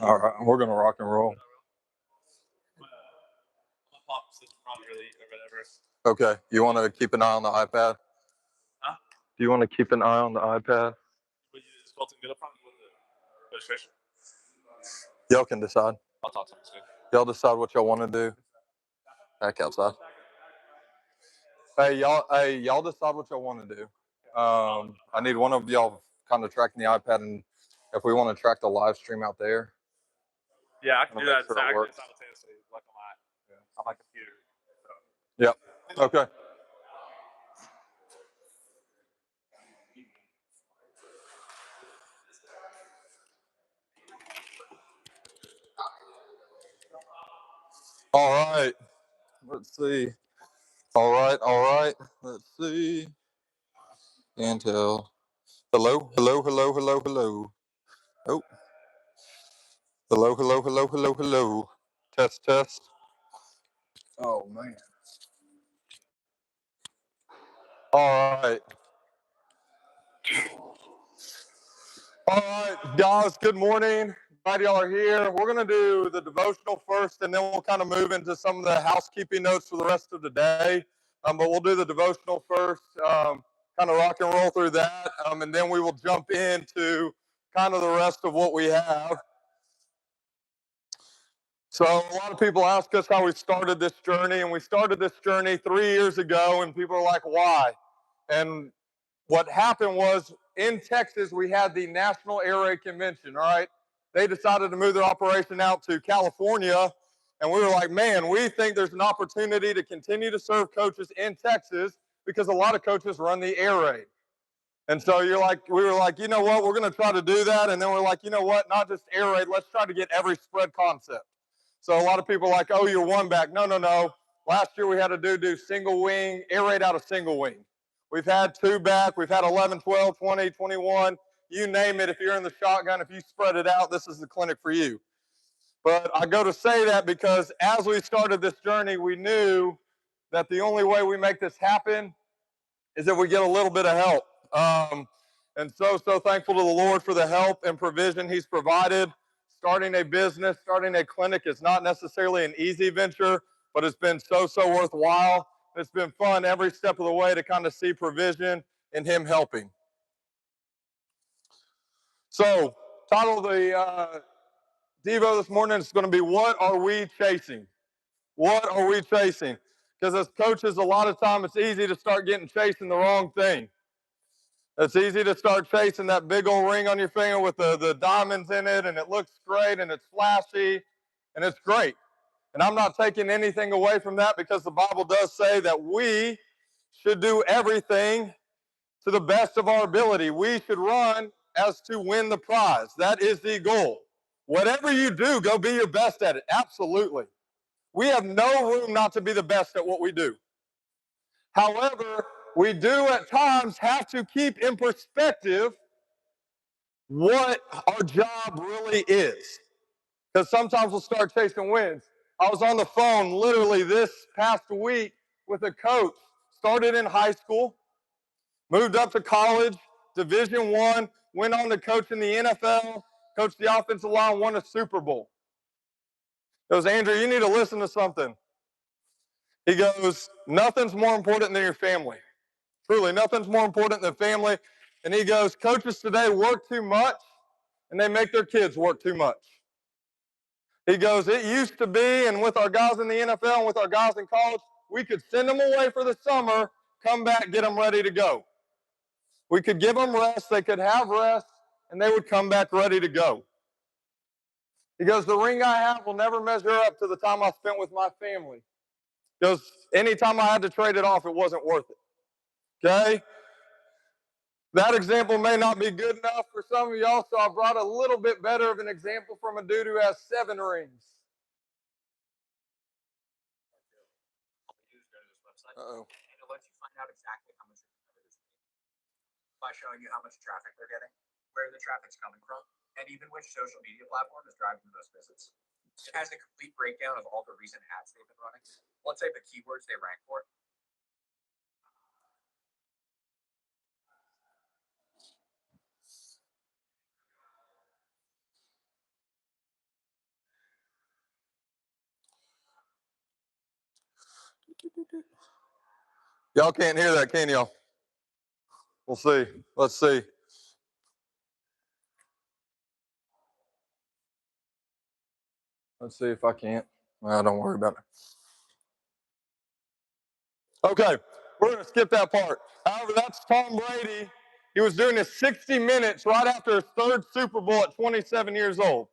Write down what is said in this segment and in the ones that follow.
All right, we're gonna rock and roll. Okay. You want to keep an eye on the iPad? Huh? Do you want to keep an eye on the iPad? Y'all can decide. I'll talk to him soon. Y'all decide what y'all want to do. Back outside. Hey, y'all decide what y'all want to do. I need one of y'all kind of tracking the iPad, and if we want to track the live stream out there. Yeah, I can do that Sure it works. simultaneously, like on my computer. Yep. Okay. All right. Let's see. All right. Let's see. Intel. Hello. Oh. Hello. Test. Oh man. All right. All right, guys, good morning. Glad y'all are here. We're going to do the devotional first, and then we'll kind of move into some of the housekeeping notes for the rest of the day. But we'll do the devotional first, kind of rock and roll through that, and then we will jump into kind of the rest of what we have. So a lot of people ask us how we started this journey, and we started this journey 3 years ago, and people are like, why? And what happened was in Texas, we had the National Air Raid Convention, all right? They decided to move their operation out to California, and we were like, man, we think there's an opportunity to continue to serve coaches in Texas because a lot of coaches run the air raid. And so we were like, you know what, we're going to try to do that. And then we're like, you know what, not just air raid, let's try to get every spread concept. So a lot of people are like, oh, you're one back. No. Last year we had to do single wing, air raid out of single wing. We've had 2 back. We've had 11, 12, 20, 21. You name it. If you're in the shotgun, if you spread it out, this is the clinic for you. But I go to say that because as we started this journey, we knew that the only way we make this happen is if we get a little bit of help. And so thankful to the Lord for the help and provision He's provided. Starting a business, starting a clinic is not necessarily an easy venture, but it's been so worthwhile. It's been fun every step of the way to kind of see provision and Him helping. So, title of the Devo this morning is going to be, What Are We Chasing? What are we chasing? Because as coaches, a lot of time it's easy to start chasing the wrong thing. It's easy to start chasing that big old ring on your finger with the diamonds in it, and it looks great, and it's flashy, and it's great. And I'm not taking anything away from that because the Bible does say that we should do everything to the best of our ability. We should run as to win the prize. That is the goal. Whatever you do, go be your best at it. Absolutely. We have no room not to be the best at what we do. However, we do at times have to keep in perspective what our job really is. Because sometimes we'll start chasing wins. I was on the phone literally this past week with a coach, started in high school, moved up to college, Division I, went on to coach in the NFL, coached the offensive line, won a Super Bowl. He goes, Andrew, you need to listen to something. He goes, nothing's more important than your family. Truly, nothing's more important than family. And he goes, coaches today work too much, and they make their kids work too much. He goes, it used to be, and with our guys in the NFL and with our guys in college, we could send them away for the summer, come back, get them ready to go. We could give them rest, they could have rest, and they would come back ready to go. He goes, the ring I have will never measure up to the time I spent with my family. He goes, anytime I had to trade it off, it wasn't worth it. Okay? That example may not be good enough for some of y'all, so I brought a little bit better of an example from a dude who has 7 rings. Uh-oh. And it lets you find out exactly how much your competitors make by showing you how much traffic they're getting, where the traffic's coming from, and even which social media platform is driving the most visits. It has a complete breakdown of all the recent ads they've been running, what type of keywords they rank for, Y'all can't hear that, can y'all? We'll see. Let's see. Let's see if I can't. Well, don't worry about it. Okay, we're going to skip that part. However, that's Tom Brady. He was doing his 60 minutes right after his third Super Bowl at 27 years old.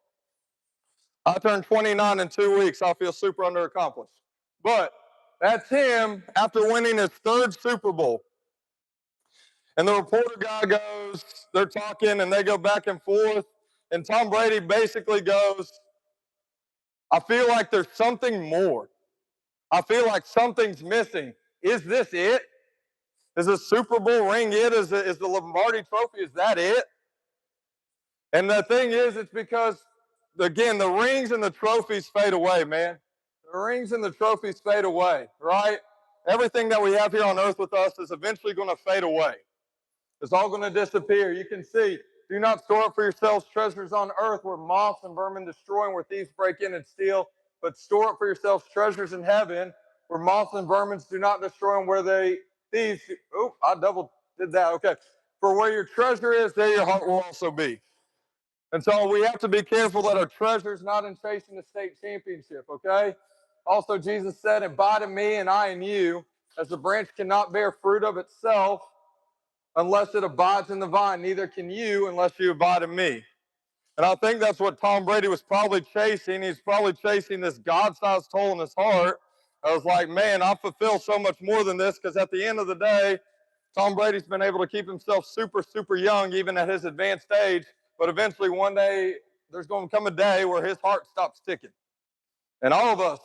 I turned 29 in 2 weeks. I feel super underaccomplished. But that's him after winning his third Super Bowl. And the reporter guy goes, they're talking, and they go back and forth. And Tom Brady basically goes, I feel like there's something more. I feel like something's missing. Is this it? Is the Super Bowl ring it? Is the Lombardi trophy, is that it? And the thing is, it's because, again, the rings and the trophies fade away, man. The rings and the trophies fade away, right? Everything that we have here on earth with us is eventually going to fade away. It's all going to disappear. You can see, do not store up for yourselves treasures on earth where moths and vermin destroy and where thieves break in and steal, but store up for yourselves treasures in heaven where moths and vermin do not destroy and where thieves, oh, I double did that, okay. For where your treasure is, there your heart will also be. And so we have to be careful that our treasure is not in chasing the state championship, okay? Also, Jesus said, abide in me and I in you, as the branch cannot bear fruit of itself unless it abides in the vine. Neither can you unless you abide in me. And I think that's what Tom Brady was probably chasing. He's probably chasing this God-sized hole in his heart. I was like, man, I fulfill so much more than this, because at the end of the day, Tom Brady's been able to keep himself super, super young, even at his advanced age. But eventually, one day, there's going to come a day where his heart stops ticking. And all of us,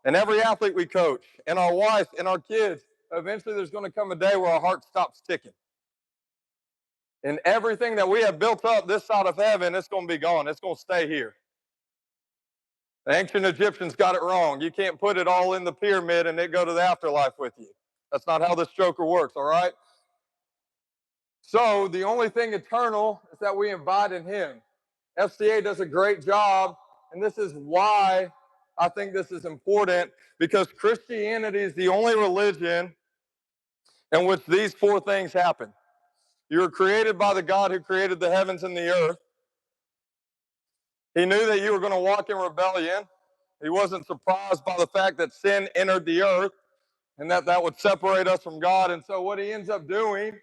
and every athlete we coach, and our wife, and our kids, eventually there's going to come a day where our heart stops ticking. And everything that we have built up this side of heaven, it's going to be gone. It's going to stay here. The ancient Egyptians got it wrong. You can't put it all in the pyramid and it go to the afterlife with you. That's not how this joker works, all right? So the only thing eternal is that we abide in him. FCA does a great job, and this is why I think this is important, because Christianity is the only religion in which these four things happen. You were created by the God who created the heavens and the earth. He knew that you were going to walk in rebellion. He wasn't surprised by the fact that sin entered the earth and that would separate us from God. And so what he ends up doing,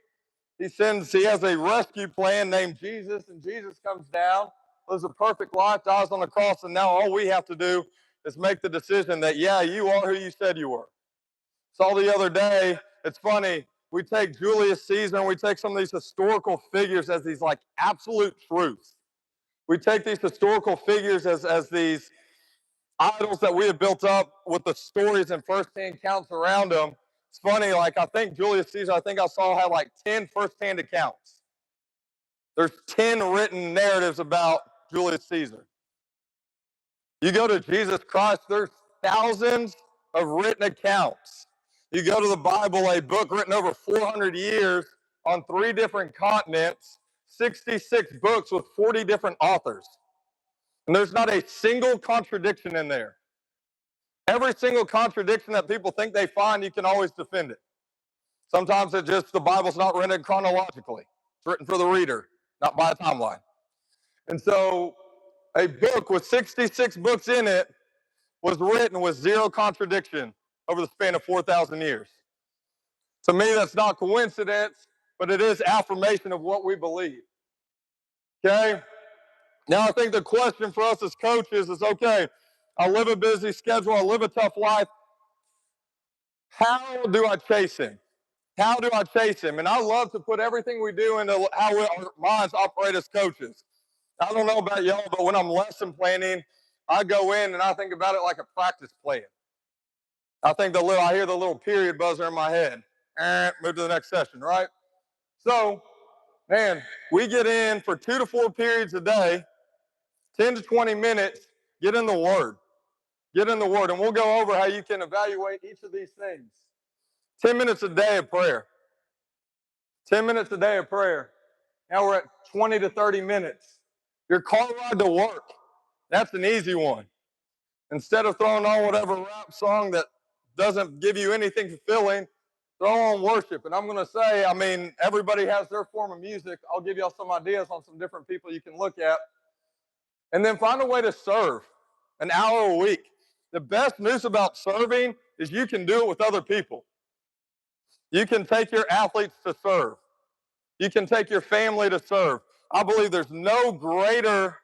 he has a rescue plan named Jesus, and Jesus comes down, lives a perfect life, dies on the cross, and now all we have to do is make the decision that, yeah, you are who you said you were. Saw the other day, it's funny, we take Julius Caesar and we take some of these historical figures as these like absolute truths. We take these historical figures as these idols that we have built up with the stories and firsthand accounts around them. It's funny, like I think Julius Caesar, I think I saw had like 10 firsthand accounts. There's 10 written narratives about Julius Caesar. You go to Jesus Christ, there's thousands of written accounts. You go to the Bible, a book written over 400 years on 3 different continents, 66 books with 40 different authors. And there's not a single contradiction in there. Every single contradiction that people think they find, you can always defend it. Sometimes it's just the Bible's not written chronologically. It's written for the reader, not by a timeline. And so a book with 66 books in it was written with 0 contradiction over the span of 4,000 years. To me, that's not coincidence, but it is affirmation of what we believe. Okay? Now, I think the question for us as coaches is, okay, I live a busy schedule, I live a tough life. How do I chase him? How do I chase him? And I love to put everything we do into how our minds operate as coaches. I don't know about y'all, but when I'm lesson planning, I go in and I think about it like a practice plan. I hear the little period buzzer in my head. Move to the next session, right? So, man, we get in for 2 to 4 periods a day, 10 to 20 minutes, get in the Word. Get in the Word, and we'll go over how you can evaluate each of these things. 10 minutes a day of prayer. 10 minutes a day of prayer. Now we're at 20 to 30 minutes. Your car ride to work. That's an easy one. Instead of throwing on whatever rap song that doesn't give you anything fulfilling, throw on worship. And I'm going to say, I mean, everybody has their form of music. I'll give y'all some ideas on some different people you can look at. And then find a way to serve an hour a week. The best news about serving is you can do it with other people. You can take your athletes to serve. You can take your family to serve. I believe there's no greater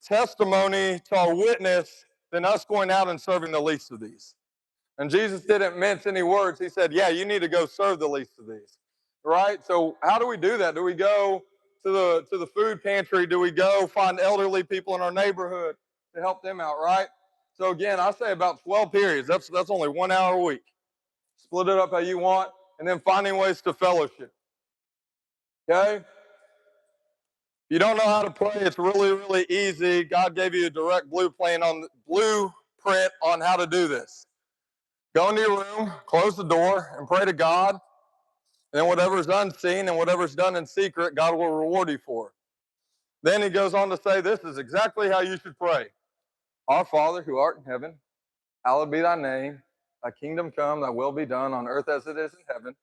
testimony to our witness than us going out and serving the least of these. And Jesus didn't mince any words. He said, yeah, you need to go serve the least of these. Right? So how do we do that? Do we go to the food pantry? Do we go find elderly people in our neighborhood to help them out, right? So again, I say about 12 periods. That's only 1 hour a week. Split it up how you want, and then finding ways to fellowship. Okay? If you don't know how to pray, it's really, really easy. God gave you a direct blueprint on how to do this. Go into your room, close the door, and pray to God. And then whatever's unseen and whatever's done in secret, God will reward you for. Then he goes on to say, this is exactly how you should pray. Our Father who art in heaven, hallowed be thy name. Thy kingdom come, thy will be done on earth as it is in heaven.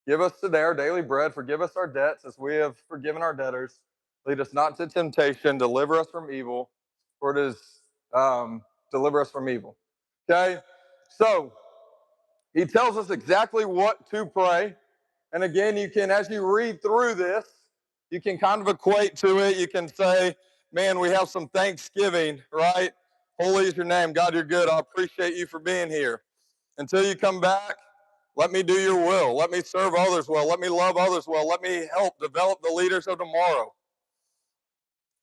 Give us today our daily bread. Forgive us our debts as we have forgiven our debtors. Lead us not into temptation. Deliver us from evil. For it is, deliver us from evil. Okay? So, he tells us exactly what to pray. And again, you can, as you read through this, you can kind of equate to it. You can say, man, we have some thanksgiving, right? Holy is your name. God, you're good. I appreciate you for being here. Until you come back, let me do your will. Let me serve others well. Let me love others well. Let me help develop the leaders of tomorrow.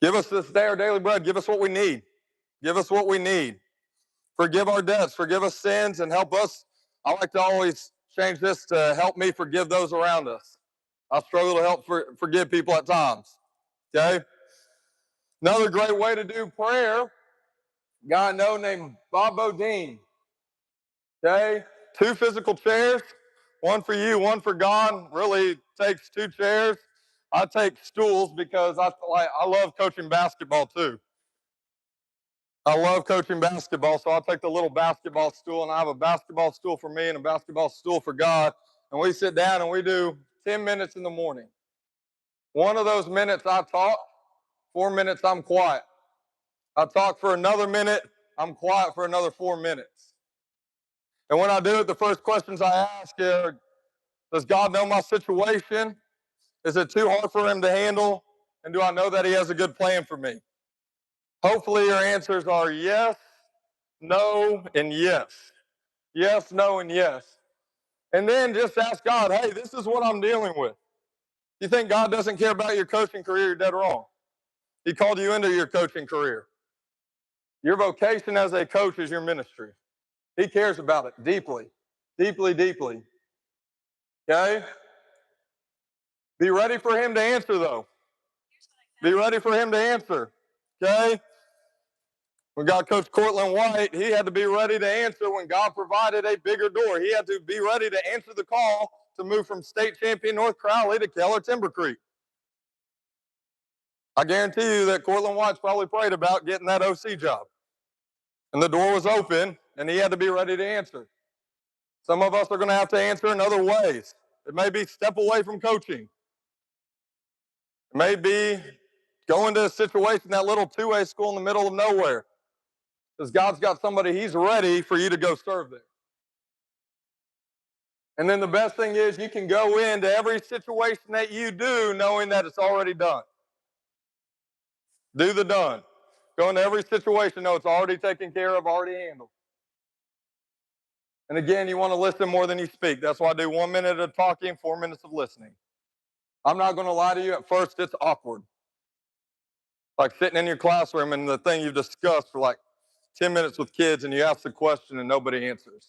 Give us this day our daily bread. Give us what we need. Give us what we need. Forgive our debts. Forgive us sins and help us. I like to always change this to help me forgive those around us. I struggle to help forgive people at times. Okay? Another great way to do prayer, a guy I know named Bob Bodine. Okay? 2 physical chairs, one for you, one for God. Really takes 2 chairs. I take stools because I love coaching basketball too. I love coaching basketball, so I'll take the little basketball stool, and I have a basketball stool for me and a basketball stool for God. And we sit down and we do 10 minutes in the morning. 1 of those minutes I talk, 4 minutes I'm quiet. I talk for another minute, I'm quiet for another 4 minutes. And when I do it, the first questions I ask are, does God know my situation? Is it too hard for him to handle? And do I know that he has a good plan for me? Hopefully your answers are yes, no, and yes. Yes, no, and yes. And then just ask God, hey, this is what I'm dealing with. You think God doesn't care about your coaching career, you're dead wrong. He called you into your coaching career. Your vocation as a coach is your ministry. He cares about it deeply, deeply, deeply. Okay? Be ready for him to answer, though. Be ready for him to answer. Okay? When God coached Cortland White, he had to be ready to answer when God provided a bigger door. He had to be ready to answer the call to move from state champion North Crowley to Keller Timber Creek. I guarantee you that Cortland White's probably prayed about getting that OC job. And the door was open, and he had to be ready to answer. Some of us are going to have to answer in other ways. It may be step away from coaching. It may be going to a situation, that little 2A school in the middle of nowhere. Because God's got somebody, he's ready for you to go serve there. And then the best thing is you can go into every situation that you do knowing that it's already done. Do the done. Go into every situation, know it's already taken care of, already handled. And again, you want to listen more than you speak. That's why I do 1 minute of talking, 4 minutes of listening. I'm not going to lie to you. At first, it's awkward. Like sitting in your classroom and the thing you've discussed for like 10 minutes with kids and you ask the question and nobody answers.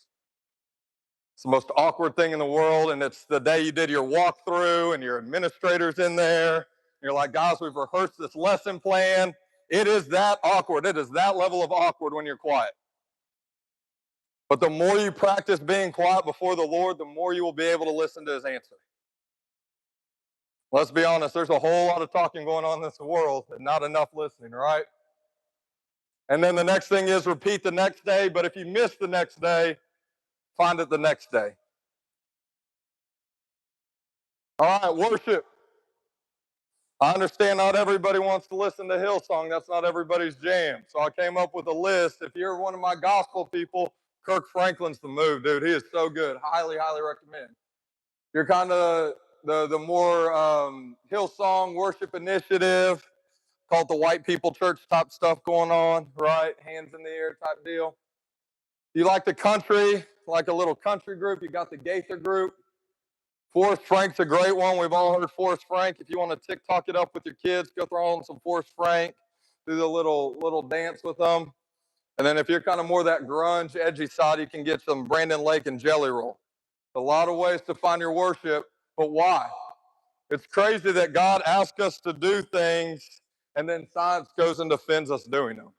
It's the most awkward thing in the world, and it's the day you did your walkthrough and your administrator's in there. You're like, guys, we've rehearsed this lesson plan. It is that awkward. It is that level of awkward when you're quiet. But the more you practice being quiet before the Lord, the more you will be able to listen to his answer. Let's be honest, there's a whole lot of talking going on in this world and not enough listening, right? And then the next thing is repeat the next day, but if you miss the next day, find it the next day. All right, worship. I understand not everybody wants to listen to Hillsong. That's not everybody's jam. So I came up with a list. If you're one of my gospel people, Kirk Franklin's the move, dude. He is so good. Highly, highly recommend. You're kind of the more Hillsong worship initiative, called the white people church type stuff going on, right? Hands in the air type deal. You like the country, like a little country group. You got the Gaither group. Forrest Frank's a great one. We've all heard Forrest Frank. If you want to TikTok it up with your kids, go throw on some Forrest Frank, do the little dance with them. And then if you're kind of more that grunge, edgy side, you can get some Brandon Lake and Jelly Roll. A lot of ways to find your worship, but why? It's crazy that God asks us to do things and then science goes and defends us doing them.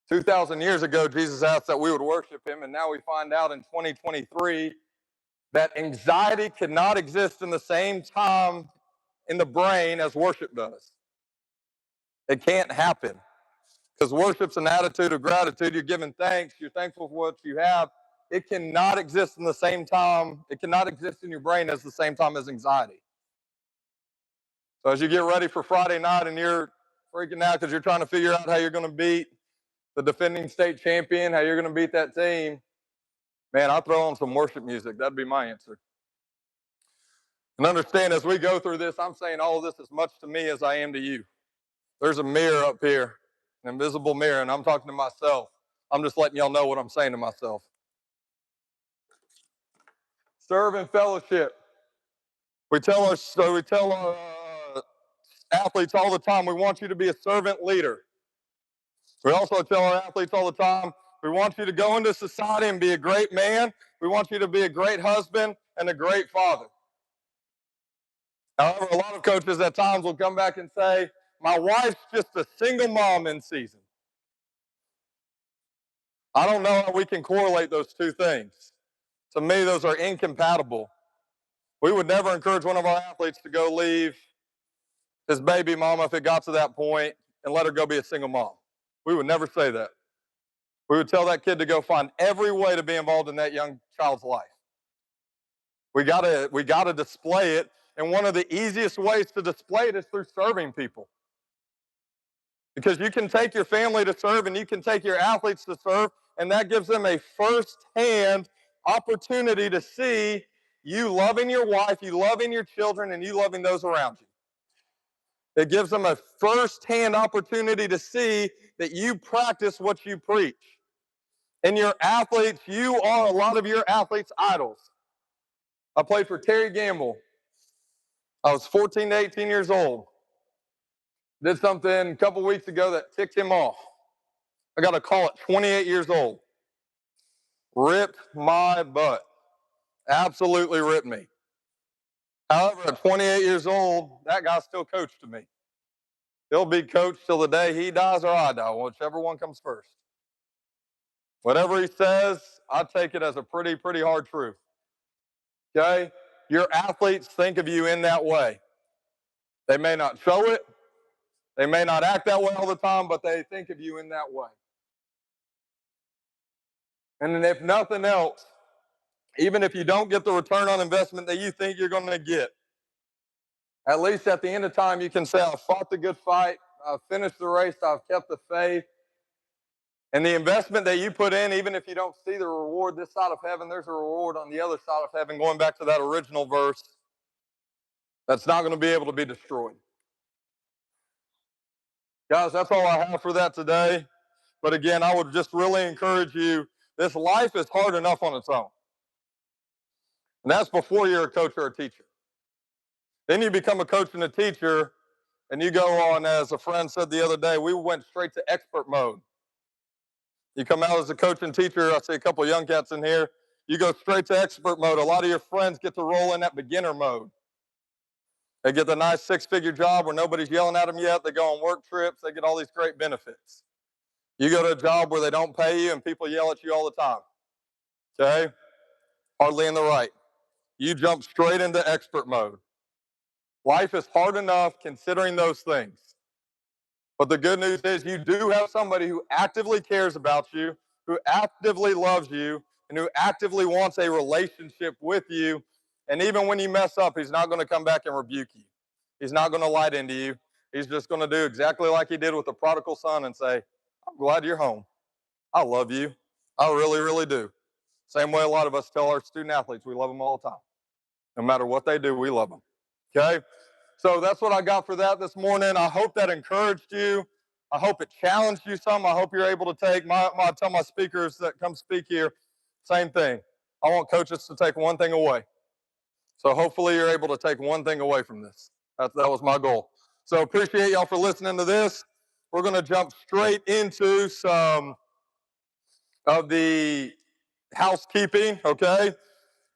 2,000 years ago, Jesus asked that we would worship him, and now we find out in 2023 that anxiety cannot exist in the same time in the brain as worship does. It can't happen because worship's an attitude of gratitude. You're giving thanks. You're thankful for what you have. It cannot exist in the same time. It cannot exist in your brain as the same time as anxiety. So as you get ready for Friday night and you're freaking out because you're trying to figure out how you're going to beat the defending state champion, how you're going to beat that team, man, I'll throw on some worship music. That'd be my answer. And understand, as we go through this, I'm saying all of this as much to me as I am to you. There's a mirror up here, an invisible mirror, and I'm talking to myself. I'm just letting y'all know what I'm saying to myself. Serve and fellowship. We tell our athletes all the time, we want you to be a servant leader. We also tell our athletes all the time, we want you to go into society and be a great man. We want you to be a great husband and a great father. However, a lot of coaches at times will come back and say, my wife's just a single mom in season. I don't know how we can correlate those two things. To me, those are incompatible. We would never encourage one of our athletes to go leave his baby mama if it got to that point and let her go be a single mom. We would never say that. We would tell that kid to go find every way to be involved in that young child's life. We gotta display it, and one of the easiest ways to display it is through serving people. Because you can take your family to serve and you can take your athletes to serve, and that gives them a first-hand opportunity to see you loving your wife, you loving your children, and you loving those around you. It gives them a first-hand opportunity to see that you practice what you preach. And your athletes, you are a lot of your athletes' idols. I played for Terry Gamble. I was 14 to 18 years old. Did something a couple weeks ago that ticked him off. I got a call at 28 years old. Ripped my butt. Absolutely ripped me. However, at 28 years old, that guy still coached to me. He'll be coached till the day he dies or I die, whichever one comes first. Whatever he says, I take it as a pretty hard truth. Okay? Your athletes think of you in that way. They may not show it. They may not act that way all the time, but they think of you in that way. And then if nothing else, even if you don't get the return on investment that you think you're going to get, at least at the end of time, you can say, I've fought the good fight. I've finished the race. I've kept the faith. And the investment that you put in, even if you don't see the reward this side of heaven, there's a reward on the other side of heaven, going back to that original verse, that's not going to be able to be destroyed. Guys, that's all I have for that today. But again, I would just really encourage you, this life is hard enough on its own. And that's before you're a coach or a teacher. Then you become a coach and a teacher, and you go on, as a friend said the other day, we went straight to expert mode. You come out as a coach and teacher, I see a couple of young cats in here, you go straight to expert mode. A lot of your friends get to roll in that beginner mode. They get the nice six-figure job where nobody's yelling at them yet. They go on work trips. They get all these great benefits. You go to a job where they don't pay you and people yell at you all the time. Okay? Hardly in the right. You jump straight into expert mode. Life is hard enough considering those things. But the good news is you do have somebody who actively cares about you, who actively loves you, and who actively wants a relationship with you. And even when you mess up, he's not going to come back and rebuke you. He's not going to lie into you. He's just going to do exactly like he did with the prodigal son and say, I'm glad you're home. I love you. I really, really do. Same way a lot of us tell our student athletes we love them all the time. No matter what they do, we love them. Okay? So that's what I got for that this morning. I hope that encouraged you. I hope it challenged you some. I hope you're able to take I tell my speakers that come speak here, same thing. I want coaches to take one thing away. So hopefully you're able to take one thing away from this. That was my goal. So appreciate y'all for listening to this. We're going to jump straight into some of the housekeeping, okay?